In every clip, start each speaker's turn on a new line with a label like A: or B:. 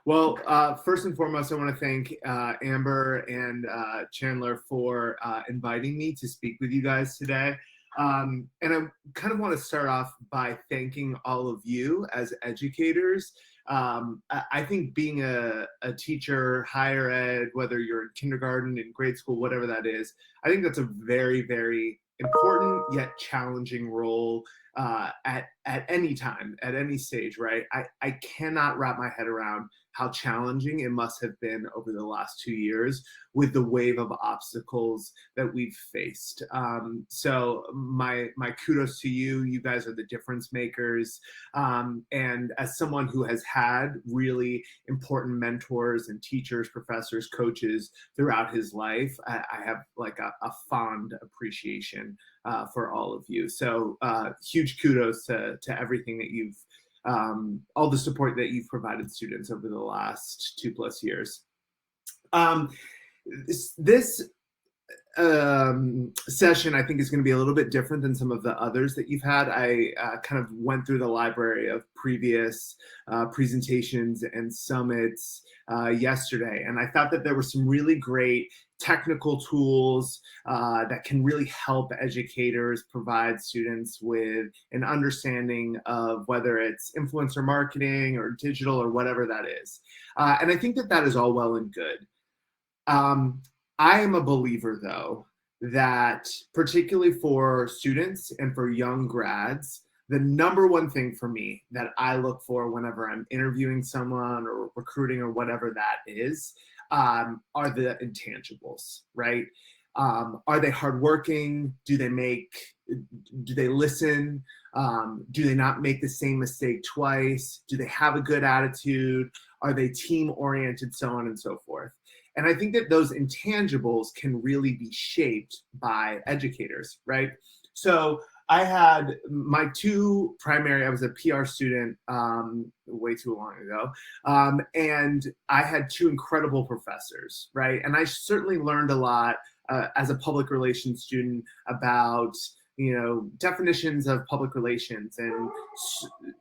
A: Well, first and foremost, I want to thank Amber and Chandler for inviting me to speak with you guys today. And I kind of want to start off by thanking all of you as educators. I think being a teacher, higher ed, whether you're in kindergarten, in grade school, whatever that is, I think that's a very, very important yet challenging role at any time, at any stage, right? I cannot wrap my head around how challenging it must have been over the last 2 years with the wave of obstacles that we've faced. So my kudos to you. You guys are the difference makers. And as someone who has had really important mentors and teachers, professors, coaches throughout his life, I have like a fond appreciation for all of you. So huge kudos to everything that you've all the support that you've provided students over the last 2+ years. This session, I think, is going to be a little bit different than some of the others that you've had. I kind of went through the library of previous presentations and summits yesterday, and I thought that there were some really great technical tools that can really help educators provide students with an understanding of whether it's influencer marketing or digital or whatever that is. And I think that that is all well and good. I am a believer, though, that particularly for students and for young grads, the number one thing for me that I look for whenever I'm interviewing someone or recruiting or whatever that is, are the intangibles, right? Are they hardworking? Do they listen? Do they not make the same mistake twice? Do they have a good attitude? Are they team oriented? So on and so forth. And I think that those intangibles can really be shaped by educators, right? So I had my two primary, I was a PR student way too long ago, and I had two incredible professors, right? And I certainly learned a lot as a public relations student about, you know, definitions of public relations and,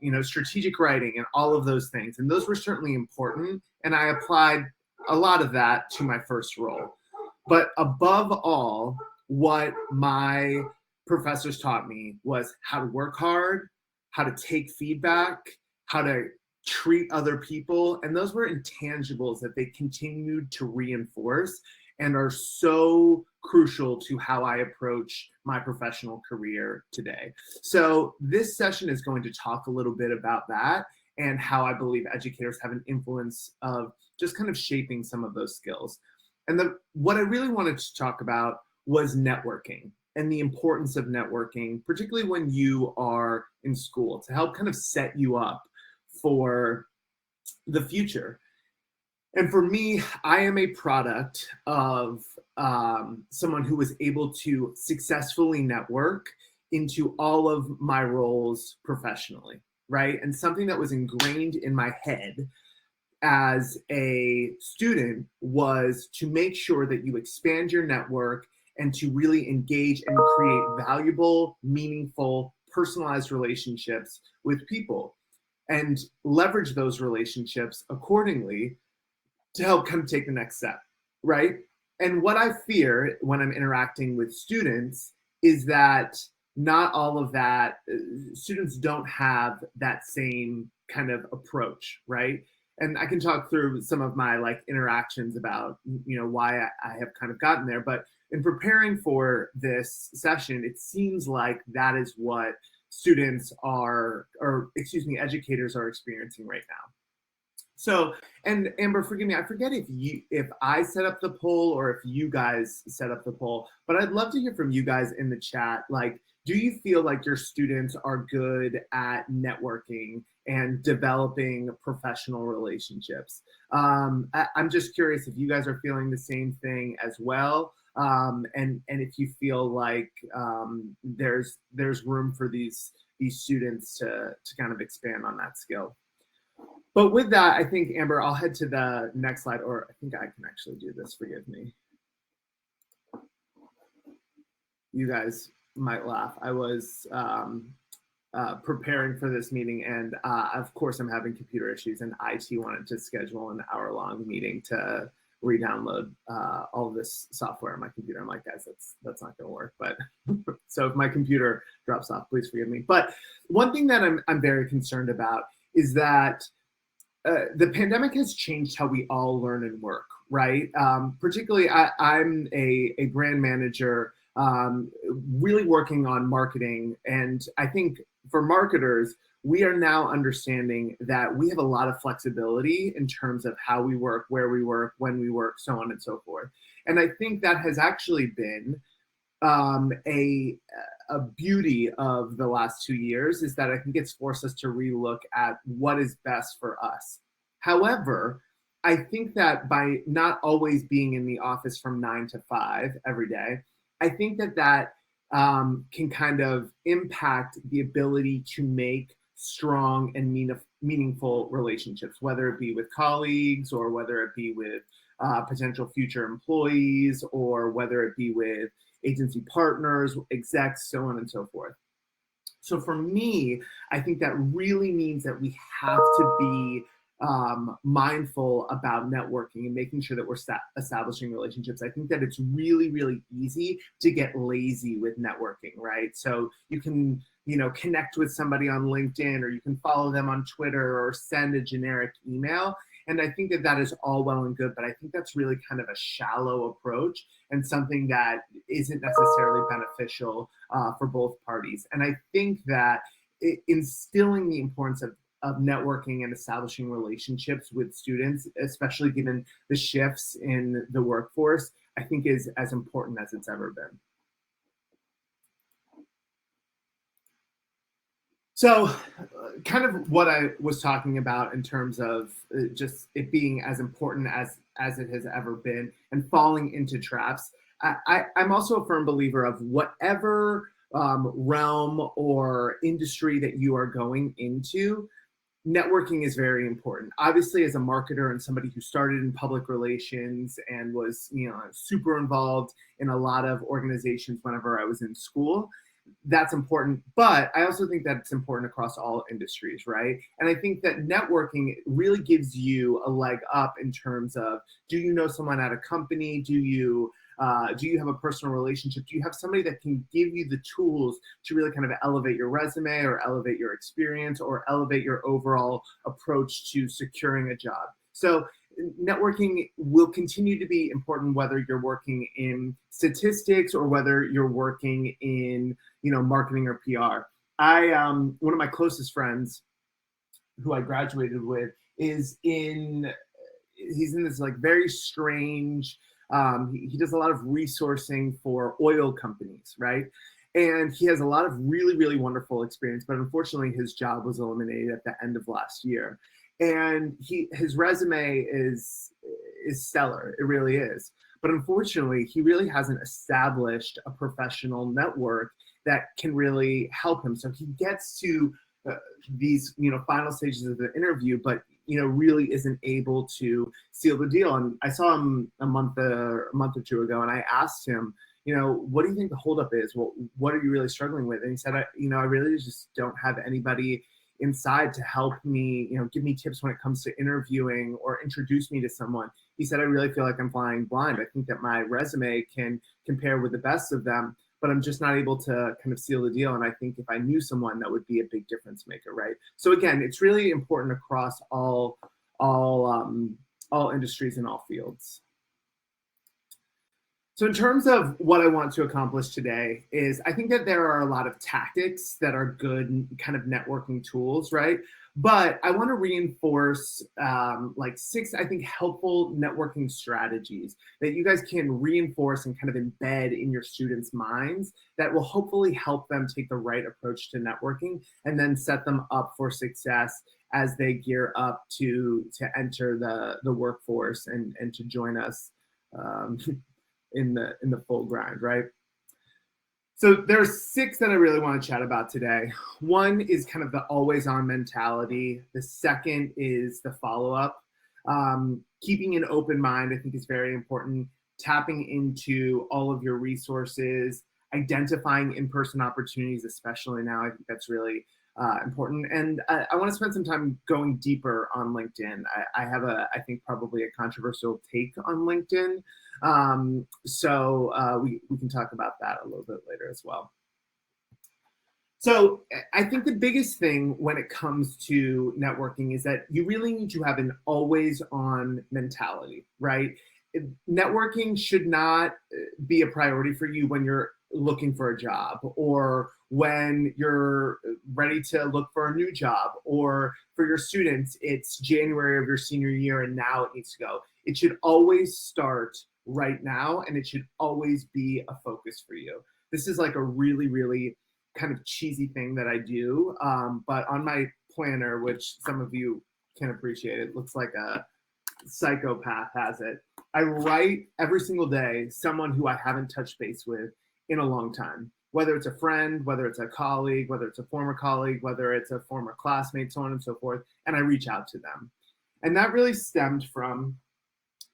A: you know, strategic writing and all of those things. And those were certainly important. And I applied a lot of that to my first role. But above all, what my professors taught me was how to work hard, how to take feedback, how to treat other people. And those were intangibles that they continued to reinforce and are so crucial to how I approach my professional career today. So this session is going to talk a little bit about that and how I believe educators have an influence of just kind of shaping some of those skills. And what I really wanted to talk about was networking and the importance of networking, particularly when you are in school, to help kind of set you up for the future. And for me, I am a product of someone who was able to successfully network into all of my roles professionally, right? And something that was ingrained in my head as a student was to make sure that you expand your network and to really engage and create valuable, meaningful, personalized relationships with people and leverage those relationships accordingly to help kind of take the next step, right? And what I fear when I'm interacting with students is that not all of that, students don't have that same kind of approach, right? And I can talk through some of my like interactions about, you know, why I have kind of gotten there. But in preparing for this session, it seems like that is what students are, or excuse me, educators are experiencing right now. So, and Amber, forgive me, I forget if I set up the poll or if you guys set up the poll, but I'd love to hear from you guys in the chat. Like, do you feel like your students are good at networking and developing professional relationships? I'm just curious if you guys are feeling the same thing as well, and if you feel like there's room for these students to kind of expand on that skill. But with that, I think, Amber, I'll head to the next slide, or I think I can actually do this, forgive me. You guys might laugh. I was preparing for this meeting, and of course I'm having computer issues, and IT wanted to schedule an hour-long meeting to re-download all of this software on my computer. I'm like, guys, that's not going to work. But so if my computer drops off, please forgive me. But one thing that I'm very concerned about is that the pandemic has changed how we all learn and work, right? Particularly, I'm a brand manager, really working on marketing. And I think for marketers, we are now understanding that we have a lot of flexibility in terms of how we work, where we work, when we work, so on and so forth. And I think that has actually been a beauty of the last 2 years, is that I think it's forced us to relook at what is best for us. However, I think that by not always being in the office from 9 to 5 every day, I think that can kind of impact the ability to make strong and meaningful relationships, whether it be with colleagues or whether it be with potential future employees or whether it be with agency partners, execs, so on and so forth. So for me, I think that really means that we have to be mindful about networking and making sure that we're establishing relationships. I think that it's really, really easy to get lazy with networking, right? So you can, connect with somebody on LinkedIn, or you can follow them on Twitter, or send a generic email. And I think that is all well and good, but I think that's really kind of a shallow approach and something that isn't necessarily beneficial for both parties. And I think that instilling the importance of networking and establishing relationships with students, especially given the shifts in the workforce, I think is as important as it's ever been. So kind of what I was talking about in terms of just it being as important as it has ever been and falling into traps. I'm also a firm believer of whatever realm or industry that you are going into, networking is very important. Obviously, as a marketer and somebody who started in public relations and was, super involved in a lot of organizations whenever I was in school, that's important. But I also think that it's important across all industries, right? And I think that networking really gives you a leg up in terms of, do you know someone at a company? Do you have a personal relationship? Do you have somebody that can give you the tools to really kind of elevate your resume or elevate your experience or elevate your overall approach to securing a job? So networking will continue to be important whether you're working in statistics or whether you're working in, marketing or PR. One of my closest friends who I graduated with he's in this like very strange, he does a lot of resourcing for oil companies, right? And he has a lot of really, really wonderful experience, but unfortunately his job was eliminated at the end of last year. And his resume is stellar, it really is. But unfortunately, he really hasn't established a professional network that can really help him. So he gets to these, final stages of the interview, but really isn't able to seal the deal. And I saw him a month or two ago, and I asked him, what do you think the holdup is? Well, what are you really struggling with? And he said, I really just don't have anybody inside to help me, give me tips when it comes to interviewing or introduce me to someone. He said, I really feel like I'm flying blind. I think that my resume can compare with the best of them, but I'm just not able to kind of seal the deal. And I think if I knew someone, that would be a big difference maker, right? So again, it's really important across all industries and all fields. So in terms of what I want to accomplish today is, I think that there are a lot of tactics that are good kind of networking tools, right? But I want to reinforce like 6, I think, helpful networking strategies that you guys can reinforce and kind of embed in your students' minds that will hopefully help them take the right approach to networking and then set them up for success as they gear up to enter the workforce and to join us in the full grind, right? So there are 6 that I really want to chat about today. One is kind of the always on mentality. The second is the follow-up. Keeping an open mind, I think, is very important. Tapping into all of your resources, identifying in-person opportunities, especially now. I think that's really important. And I want to spend some time going deeper on LinkedIn. I have I think probably a controversial take on LinkedIn. So we can talk about that a little bit later as well. So I think the biggest thing when it comes to networking is that you really need to have an always on mentality, right? Networking should not be a priority for you when you're looking for a job, or when you're ready to look for a new job, or for your students, it's January of your senior year and now it needs to go. It should always start right now, and it should always be a focus for you. This is like a really, really kind of cheesy thing that I do, but on my planner, which some of you can appreciate, it looks like a psychopath has it. I write every single day someone who I haven't touched base with in a long time, whether it's a friend, whether it's a colleague, whether it's a former colleague, whether it's a former classmate, so on and so forth, and I reach out to them. And that really stemmed from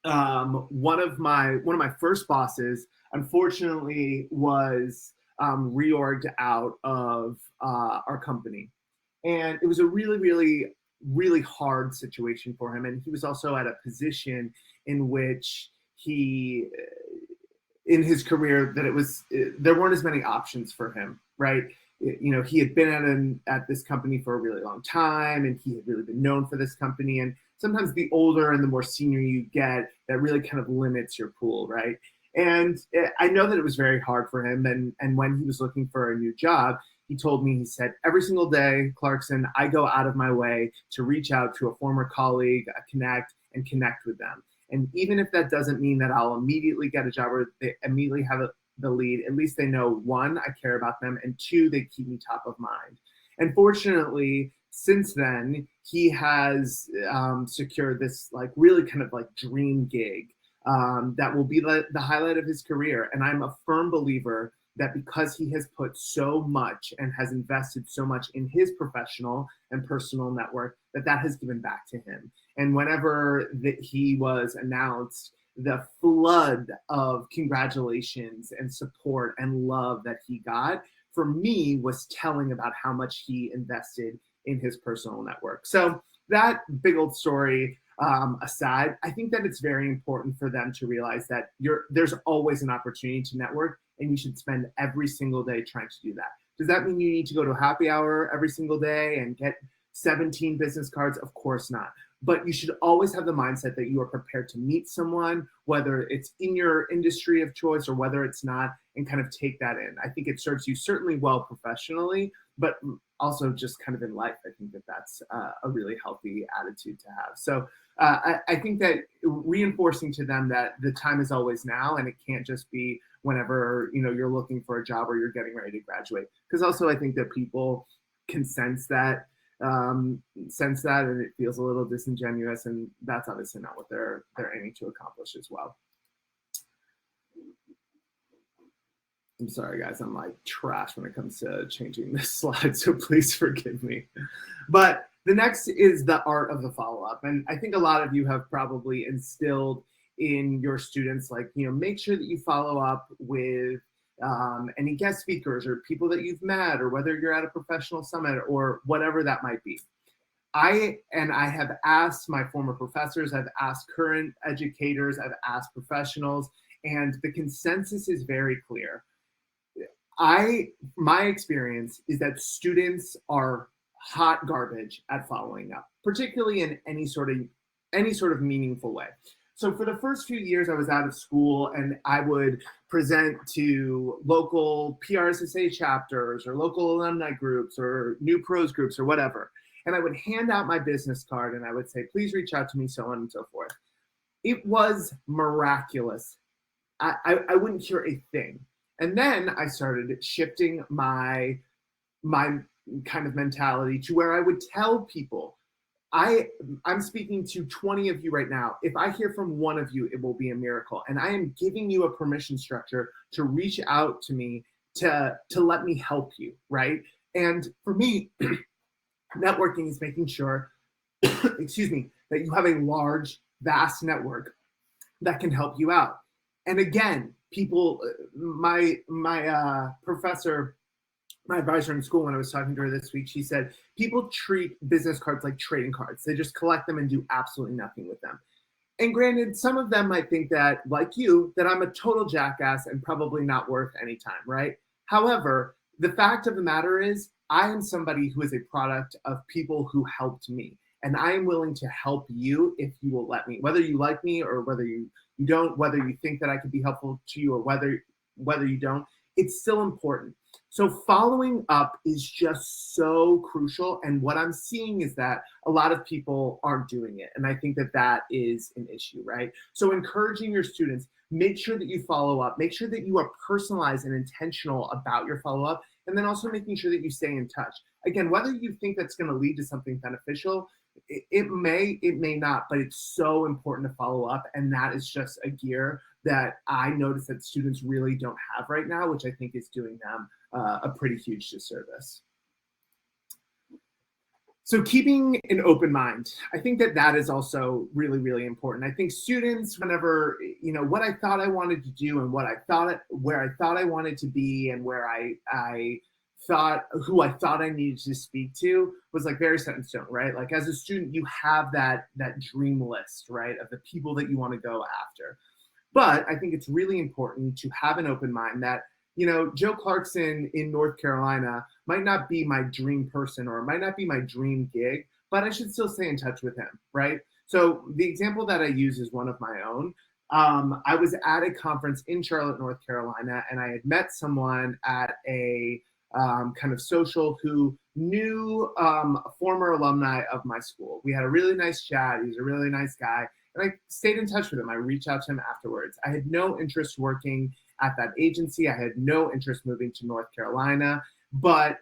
A: one of my first bosses, unfortunately, was reorged out of our company. And it was a really, really, really hard situation for him. And he was also at a position in which he, in his career, that it was, there weren't as many options for him, right? You know, he had been at this company for a really long time, and he had really been known for this company. And sometimes the older and the more senior you get, that really kind of limits your pool, right? And I know that it was very hard for him. And when he was looking for a new job, he told me, he said, every single day, Clarkson, I go out of my way to reach out to a former colleague, connect with them. And even if that doesn't mean that I'll immediately get a job or they immediately have the lead, at least they know, one, I care about them, and two, they keep me top of mind. And fortunately, since then, he has secured this like really kind of like dream gig that will be the highlight of his career. And I'm a firm believer that because he has put so much and has invested so much in his professional and personal network, that has given back to him. And whenever he was announced, the flood of congratulations and support and love that he got, for me, was telling about how much he invested in his personal network. So that big old story aside, I think that it's very important for them to realize that there's always an opportunity to network, and you should spend every single day trying to do that. Does that mean you need to go to a happy hour every single day and get 17 business cards? Of course not. But you should always have the mindset that you are prepared to meet someone, whether it's in your industry of choice or whether it's not, and kind of take that in. I think it serves you certainly well professionally, but also just kind of in life. I think that's a really healthy attitude to have. So I think that reinforcing to them that the time is always now, and it can't just be whenever you're looking for a job or you're getting ready to graduate. Because also I think that people can sense that, and it feels a little disingenuous, and that's obviously not what they're aiming to accomplish as well. I'm sorry, guys, I'm like trash when it comes to changing this slide, so please forgive me. But the next is the art of the follow-up. And I think a lot of you have probably instilled in your students, like, make sure that you follow up with any guest speakers or people that you've met, or whether you're at a professional summit or whatever that might be. I have asked my former professors, I've asked current educators, I've asked professionals, and the consensus is very clear. My experience is that students are hot garbage at following up, particularly in any sort of meaningful way. So for the first few years I was out of school, and I would present to local PRSSA chapters or local alumni groups or new pros groups or whatever. And I would hand out my business card and I would say, please reach out to me, so on and so forth. It was miraculous. I wouldn't hear a thing. And then I started shifting my kind of mentality to where I would tell people, I'm speaking to 20 of you right now. If I hear from one of you, it will be a miracle. And I am giving you a permission structure to reach out to me to let me help you, right? And for me, networking is making sure, excuse me, that you have a large, vast network that can help you out. And again, people, my professor my advisor in school, when I was talking to her this week, she said, people treat business cards like trading cards. They just collect them and do absolutely nothing with them. And granted, some of them might think that, like you, that I'm a total jackass and probably not worth any time, right? However, the fact of the matter is, I am somebody who is a product of people who helped me. And I am willing to help you if you will let me, whether you like me or whether you don't, whether you think that I could be helpful to you or whether you don't, it's still important. So following up is just so crucial. And what I'm seeing is that a lot of people aren't doing it. And I think that that is an issue, right? So encouraging your students, make sure that you follow up, make sure that you are personalized and intentional about your follow up, and then also making sure that you stay in touch. Again, whether you think that's going to lead to something beneficial, it may not, but it's so important to follow up. And that is just a gear that I notice that students really don't have right now, which I think is doing them a pretty huge disservice. So keeping an open mind, I think that that is also really, really important. I think students, whenever, what I thought I wanted to do and where I thought I wanted to be and where I thought, who I thought I needed to speak to was like very set in stone, right? Like as a student, you have that dream list, right, of the people that you want to go after. But I think it's really important to have an open mind that, Joe Clarkson in North Carolina might not be my dream person or it might not be my dream gig, but I should still stay in touch with him, right? So the example that I use is one of my own. I was at a conference in Charlotte, North Carolina, and I had met someone at a kind of social who knew a former alumni of my school. We had a really nice chat. He was a really nice guy. And I stayed in touch with him. I reached out to him afterwards. I had no interest working at that agency. I had no interest moving to North Carolina. But,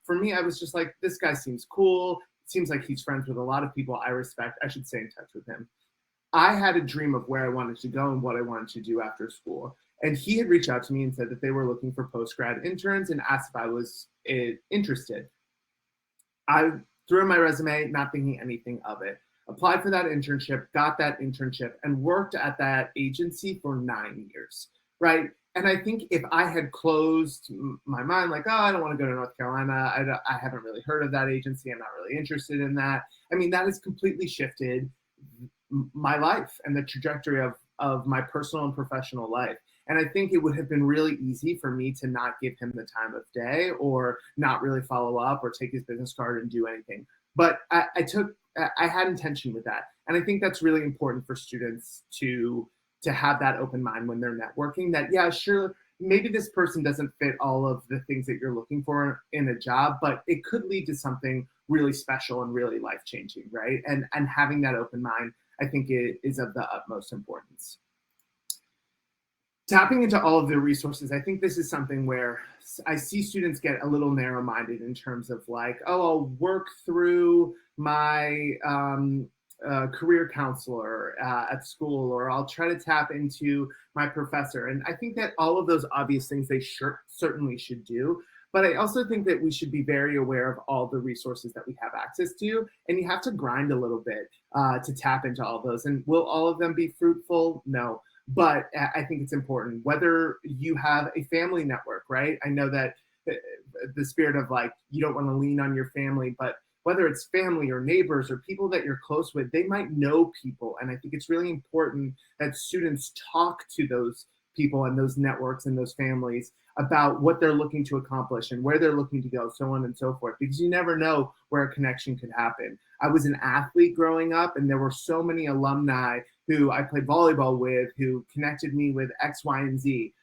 A: for me, I was just like, this guy seems cool. It seems like he's friends with a lot of people I respect. I should stay in touch with him. I had a dream of where I wanted to go and what I wanted to do after school. And he had reached out to me and said that they were looking for post-grad interns and asked if I was interested. I threw in my resume, not thinking anything of it. Applied for that internship, got that internship, and worked at that agency for 9 years, right? And I think if I had closed my mind, like, oh, I don't want to go to North Carolina, I haven't really heard of that agency, I'm not really interested in that. I mean, that has completely shifted my life and the trajectory of my personal and professional life. And I think it would have been really easy for me to not give him the time of day or not really follow up or take his business card and do anything. But I had intention with that. And I think that's really important for students to have that open mind when they're networking, that, yeah, sure, maybe this person doesn't fit all of the things that you're looking for in a job, but it could lead to something really special and really life-changing, right? And having that open mind, I think it is of the utmost importance. Tapping into all of the resources, I think this is something where I see students get a little narrow-minded in terms of like, oh, I'll work through my career counselor at school, or I'll try to tap into my professor. And I think that all of those obvious things they certainly should do. But I also think that we should be very aware of all the resources that we have access to. And you have to grind a little bit to tap into all of those. And will all of them be fruitful? No. But I think it's important, whether you have a family network, right? I know that the spirit of like, you don't want to lean on your family, but whether it's family or neighbors or people that you're close with, they might know people. And I think it's really important that students talk to those people and those networks and those families about what they're looking to accomplish and where they're looking to go, so on and so forth, because you never know where a connection could happen. I was an athlete growing up, and there were so many alumni who I played volleyball with who connected me with X, Y, and Z.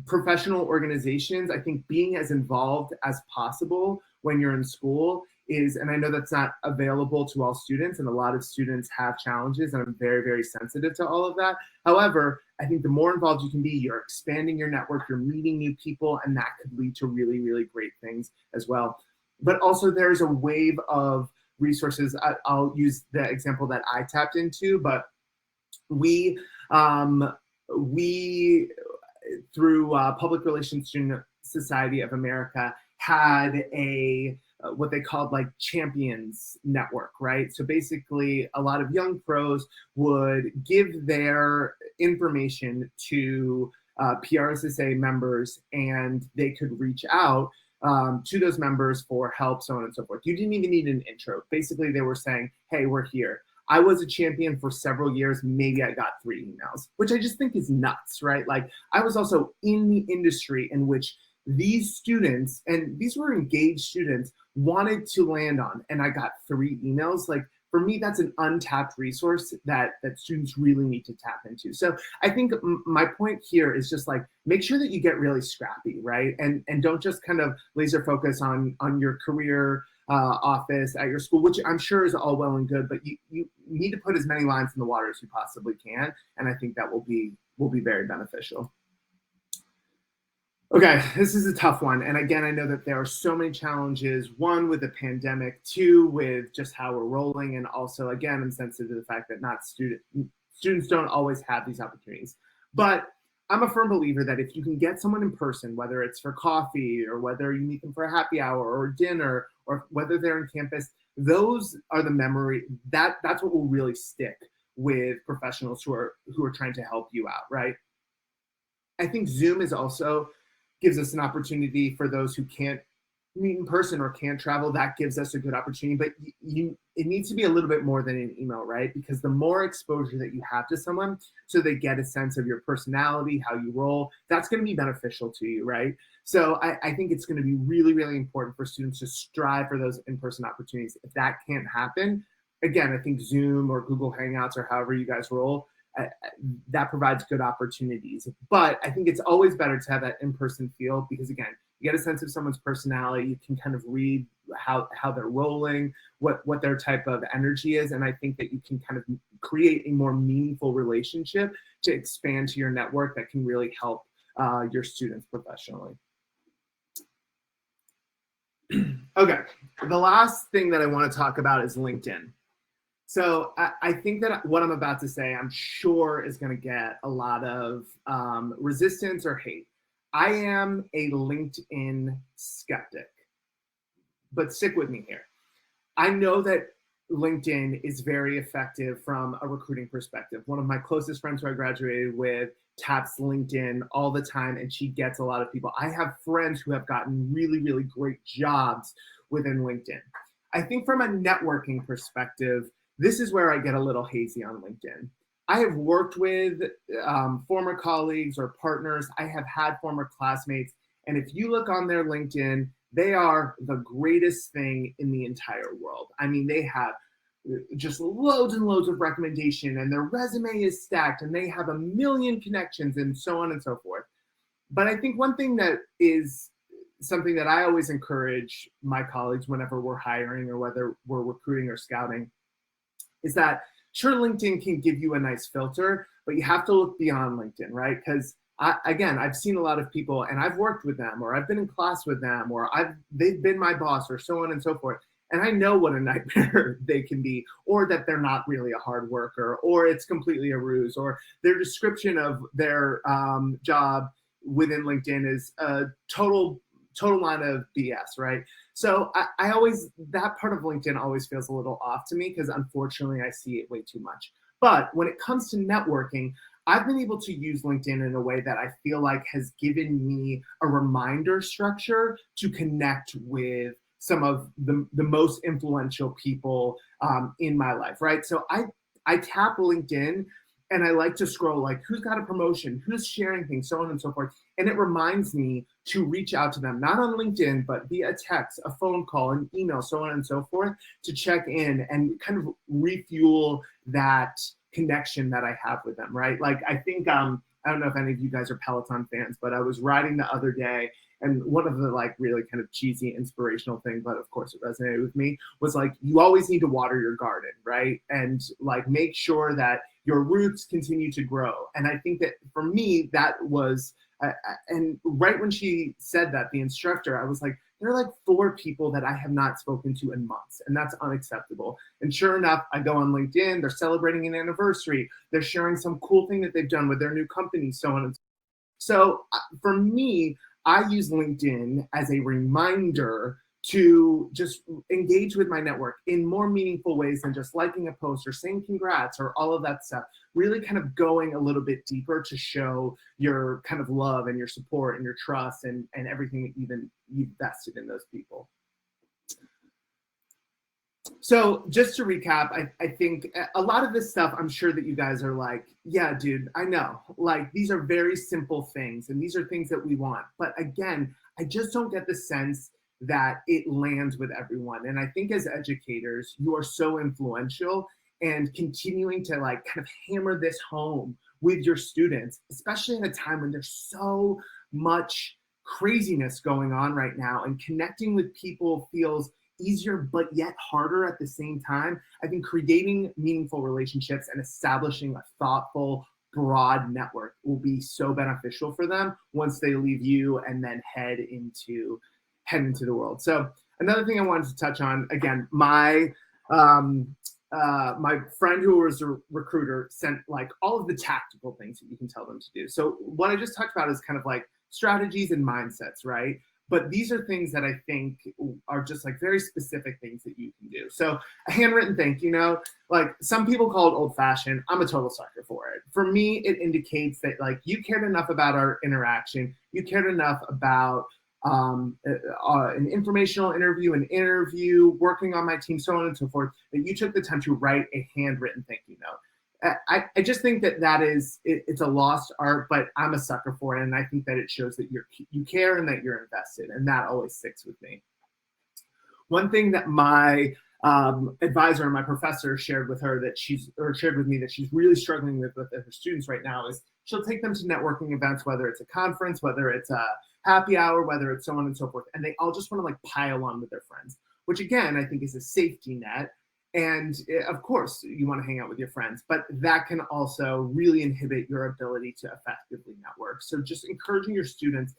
A: Professional organizations, I think being as involved as possible when you're in school is, and I know that's not available to all students, and a lot of students have challenges, and I'm very, very sensitive to all of that. However, I think the more involved you can be, you're expanding your network, you're meeting new people, and that could lead to really, really great things as well. But also there's a wave of resources. I'll use the example that I tapped into, but we through Public Relations Student Society of America had a what they called like champions network, right? So basically a lot of young pros would give their information to PRSSA members, and they could reach out to those members for help, so on and so forth. You didn't even need an intro. Basically, they were saying, hey, we're here. I was a champion for several years. Maybe I got 3 emails, which I just think is nuts, right? Like, I was also in the industry in which these students, and these were engaged students, wanted to land on, and I got 3 emails. Like, for me, that's an untapped resource that students really need to tap into. So I think my point here is just like, make sure that you get really scrappy, right? And don't just kind of laser focus on your career office at your school, which I'm sure is all well and good, but you need to put as many lines in the water as you possibly can. And I think that will be very beneficial. Okay, this is a tough one. And again, I know that there are so many challenges, 1 with the pandemic, 2 with just how we're rolling. And also, again, I'm sensitive to the fact that students don't always have these opportunities. But I'm a firm believer that if you can get someone in person, whether it's for coffee or whether you meet them for a happy hour or dinner, or whether they're on campus, those are the memory, that's what will really stick with professionals who are trying to help you out, right? I think Zoom is also gives us an opportunity for those who can't meet in person or can't travel. That gives us a good opportunity, but it needs to be a little bit more than an email, right? Because the more exposure that you have to someone, so they get a sense of your personality, how you roll, that's going to be beneficial to you, right? So I think it's going to be really, really important for students to strive for those in-person opportunities. If that can't happen, again, I think Zoom or Google Hangouts or however you guys roll, that provides good opportunities. But I think it's always better to have that in-person feel, because again, you get a sense of someone's personality, you can kind of read how they're rolling, what their type of energy is, and I think that you can kind of create a more meaningful relationship to expand to your network that can really help your students professionally. Okay, the last thing that I want to talk about is LinkedIn. So I think that what I'm about to say, I'm sure is going to get a lot of resistance or hate. I am a LinkedIn skeptic, but stick with me here. I know that LinkedIn is very effective from a recruiting perspective. One of my closest friends who I graduated with taps LinkedIn all the time, and she gets a lot of people. I have friends who have gotten really, really great jobs within LinkedIn. I think from a networking perspective, this is where I get a little hazy on LinkedIn. I have worked with former colleagues or partners. I have had former classmates. And if you look on their LinkedIn, they are the greatest thing in the entire world. I mean, they have just loads and loads of recommendation, and their resume is stacked, and they have a million connections, and so on and so forth. But I think one thing that is something that I always encourage my colleagues whenever we're hiring or whether we're recruiting or scouting is that sure, LinkedIn can give you a nice filter, but you have to look beyond LinkedIn, right? Because again, I've seen a lot of people and I've worked with them, or I've been in class with them, or they've been my boss, or so on and so forth. And I know what a nightmare they can be, or that they're not really a hard worker, or it's completely a ruse, or their description of their job within LinkedIn is a total line of BS, right? So I always, that part of LinkedIn always feels a little off to me, because unfortunately I see it way too much. But when it comes to networking, I've been able to use LinkedIn in a way that I feel like has given me a reminder structure to connect with some of the most influential people in my life, right? So I tap LinkedIn and I like to scroll, like, who's got a promotion, who's sharing things, so on and so forth. And it reminds me to reach out to them, not on LinkedIn, but via text, a phone call, an email, so on and so forth, to check in and kind of refuel that connection that I have with them, right? Like, I think, I don't know if any of you guys are Peloton fans, but I was riding the other day, and one of the like really kind of cheesy inspirational thing, but of course it resonated with me, was like, you always need to water your garden, right? And like, make sure that your roots continue to grow. And I think that for me, that was, and right when she said that, the instructor, I was like, there are like 4 people that I have not spoken to in months, and that's unacceptable. And sure enough, I go on LinkedIn, they're celebrating an anniversary, they're sharing some cool thing that they've done with their new company, so on and so forth. So for me, I use LinkedIn as a reminder to just engage with my network in more meaningful ways than just liking a post or saying congrats or all of that stuff. Really kind of going a little bit deeper to show your kind of love and your support and your trust and everything that you've invested in those people. So just to recap, I think a lot of this stuff, I'm sure that you guys are like, yeah, dude, I know. Like, these are very simple things, and these are things that we want. But again, I just don't get the sense that it lands with everyone. And I think as educators, you are so influential, and continuing to like kind of hammer this home with your students, especially in a time when there's so much craziness going on right now, and connecting with people feels easier but yet harder at the same time. I think creating meaningful relationships and establishing a thoughtful, broad network will be so beneficial for them once they leave you and then head into the world. So another thing I wanted to touch on, again, my friend who was a recruiter sent like all of the tactical things that you can tell them to do. So what I just talked about is kind of like strategies and mindsets, right? But these are things that I think are just like very specific things that you can do. So a handwritten thank you note, like some people call it old fashioned. I'm a total sucker for it. For me, it indicates that like you cared enough about our interaction. You cared enough about an informational interview, working on my team, so on and so forth, that you took the time to write a handwritten thank you note. I just think that it's a lost art, but I'm a sucker for it. And I think that it shows that you care and that you're invested. And that always sticks with me. One thing that my advisor and my professor shared with me that she's really struggling with her students right now is she'll take them to networking events, whether it's a conference, whether it's a happy hour, whether it's so on and so forth. And they all just want to like pile on with their friends, which again, I think is a safety net. And of course, you want to hang out with your friends, but that can also really inhibit your ability to effectively network. So just encouraging your students,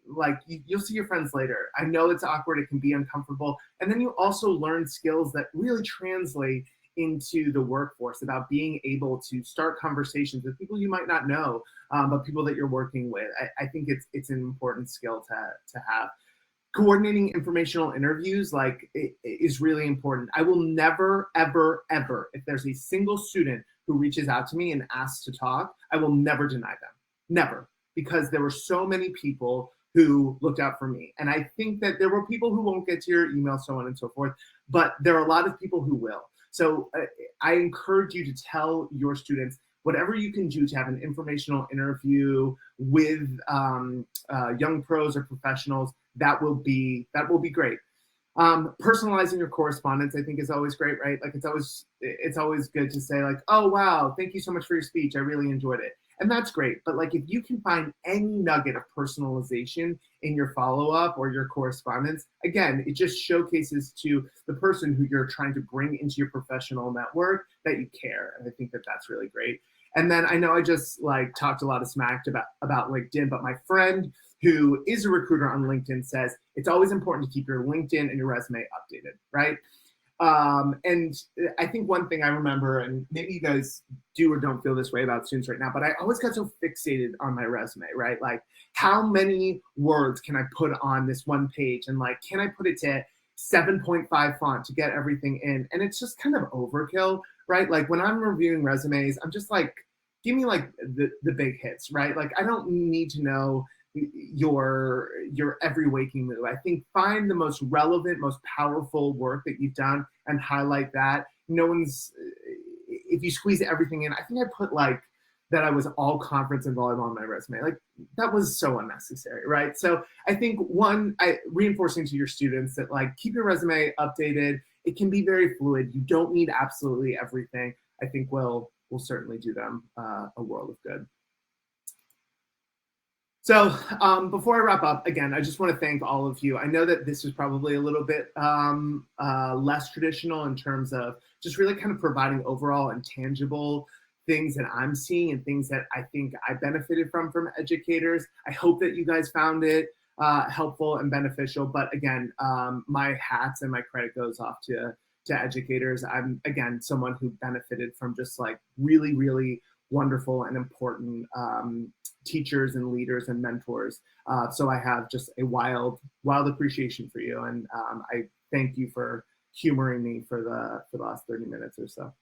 A: like you'll see your friends later. I know it's awkward, it can be uncomfortable. And then you also learn skills that really translate into the workforce about being able to start conversations with people you might not know, but people that you're working with. I think it's an important skill to have. Coordinating informational interviews is really important. I will never, ever, ever, if there's a single student who reaches out to me and asks to talk, I will never deny them. Never. Because there were so many people who looked out for me. And I think that there were people who won't get to your email, so on and so forth, but there are a lot of people who will. So I encourage you to tell your students whatever you can do to have an informational interview with young pros or professionals. That will be great. Personalizing your correspondence, I think, is always great, right? Like it's always good to say like, oh wow, thank you so much for your speech, I really enjoyed it, and that's great. But like if you can find any nugget of personalization in your follow-up or your correspondence, again, it just showcases to the person who you're trying to bring into your professional network that you care, and I think that that's really great. And then I know I just like talked a lot of smack about LinkedIn, but my friend who is a recruiter on LinkedIn says it's always important to keep your LinkedIn and your resume updated, right? And I think one thing I remember, and maybe you guys do or don't feel this way about students right now, but I always got so fixated on my resume, right? Like how many words can I put on this one page? And like, can I put it to 7.5 font to get everything in? And it's just kind of overkill, right? Like when I'm reviewing resumes, I'm just like, give me like the big hits, right? Like I don't need to know your every waking move. I think find the most relevant, most powerful work that you've done and highlight that. If you squeeze everything in, I think I put like that I was all conference and volleyball on my resume. Like that was so unnecessary, right? So I think reinforcing to your students that like keep your resume updated. It can be very fluid. You don't need absolutely everything. I think will certainly do them a world of good. So before I wrap up, again, I just want to thank all of you. I know that this is probably a little bit less traditional in terms of just really kind of providing overall and tangible things that I'm seeing and things that I think I benefited from educators. I hope that you guys found it helpful and beneficial. But again, my hats and my credit goes off to educators. I'm, again, someone who benefited from just like really, really wonderful and important teachers and leaders and mentors. So I have just a wild appreciation for you, and I thank you for humoring me for the last 30 minutes or so.